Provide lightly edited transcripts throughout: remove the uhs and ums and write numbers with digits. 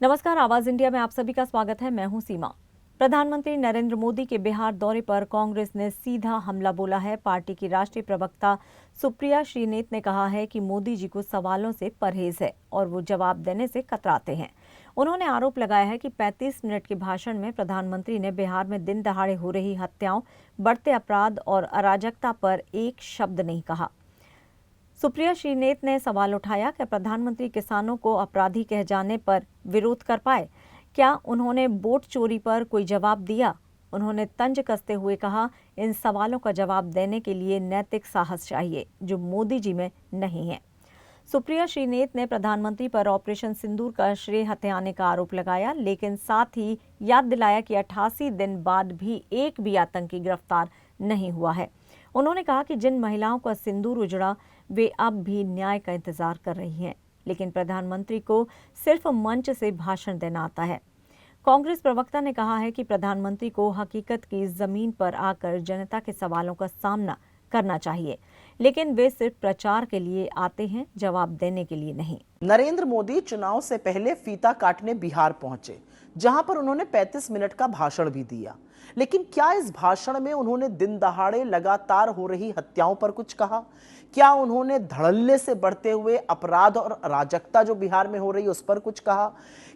नमस्कार, आवाज इंडिया में आप सभी का स्वागत है। मैं हूं सीमा। प्रधानमंत्री नरेंद्र मोदी के बिहार दौरे पर कांग्रेस ने सीधा हमला बोला है। पार्टी की राष्ट्रीय प्रवक्ता सुप्रिया श्रीनेत ने कहा है कि मोदी जी को सवालों से परहेज है और वो जवाब देने से कतराते हैं। उन्होंने आरोप लगाया है कि 35 मिनट के भाषण में प्रधानमंत्री ने बिहार में दिन दहाड़े हो रही हत्याओं, बढ़ते अपराध और अराजकता पर एक शब्द नहीं कहा। सुप्रिया श्रीनेत ने सवाल उठाया कि प्रधानमंत्री किसानों को अपराधी कह जाने पर विरोध कर पाए। क्या उन्होंने वोट चोरी पर कोई जवाब दिया? उन्होंने तंज कसते हुए कहा, इन सवालों का जवाब देने के लिए नैतिक साहस चाहिए, जो मोदी जी में नहीं है। सुप्रिया श्रीनेत ने प्रधानमंत्री पर ऑपरेशन सिंदूर का श्रेय हथियाने का आरोप लगाया, लेकिन साथ ही याद दिलाया कि 88 दिन बाद भी एक भी आतंकी गिरफ्तार नहीं हुआ है। उन्होंने कहा कि जिन महिलाओं का सिंदूर उजड़ा, वे अब भी न्याय का इंतजार कर रही हैं, लेकिन प्रधानमंत्री को सिर्फ मंच से भाषण देना आता है। कांग्रेस प्रवक्ता ने कहा है कि प्रधानमंत्री को हकीकत की जमीन पर आकर जनता के सवालों का सामना करना चाहिए, लेकिन वे सिर्फ प्रचार के लिए आते हैं, जवाब देने के लिए नहीं। नरेंद्र मोदी चुनाव से पहले फीता काटने बिहार पहुंचे, जहां पर उन्होंने 35 मिनट का भाषण भी दिया। लेकिन क्या इस भाषण में उन्होंने दिन दहाड़े लगातार हो रही हत्याओं पर कुछ कहा? क्या उन्होंने धड़ल्ले से बढ़ते हुए अपराध और अराजकता जो बिहार में हो रही है उस पर कुछ कहा?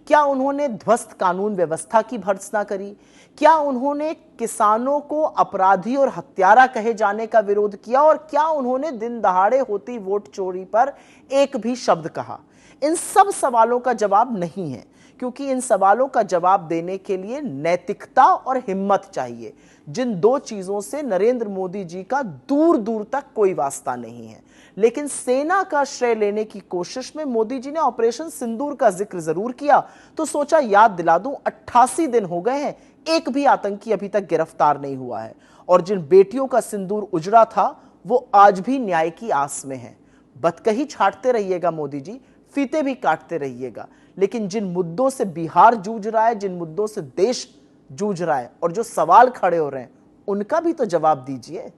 क्या उन्होंने ध्वस्त कानून व्यवस्था की भर्त्सना करी? क्या उन्होंने किसानों को अपराधी और हत्यारा कहे जाने का विरोध किया? और क्या उन्होंने दिन दहाड़े होती वोट चोरी पर एक भी शब्द कहा? इन सब सवालों का जवाब नहीं है, क्योंकि इन सवालों का जवाब देने के लिए नैतिकता और हिम्मत चाहिए, जिन दो चीजों से नरेंद्र मोदी जी का दूर दूर तक कोई वास्ता नहीं है। लेकिन सेना का श्रेय लेने की कोशिश में मोदी जी ने ऑपरेशन सिंदूर का जिक्र जरूर किया, तो सोचा याद दिला दूं, 88 दिन हो गए हैं, एक भी आतंकी अभी तक गिरफ्तार नहीं हुआ है। और जिन बेटियों का सिंदूर उजड़ा था, वो आज भी न्याय की आस में है। बतकही छाटते रहिएगा मोदी जी, फीते भी काटते रहिएगा, लेकिन जिन मुद्दों से बिहार जूझ रहा है, जिन मुद्दों से देश जूझ रहा है और जो सवाल खड़े हो रहे हैं, उनका भी तो जवाब दीजिए।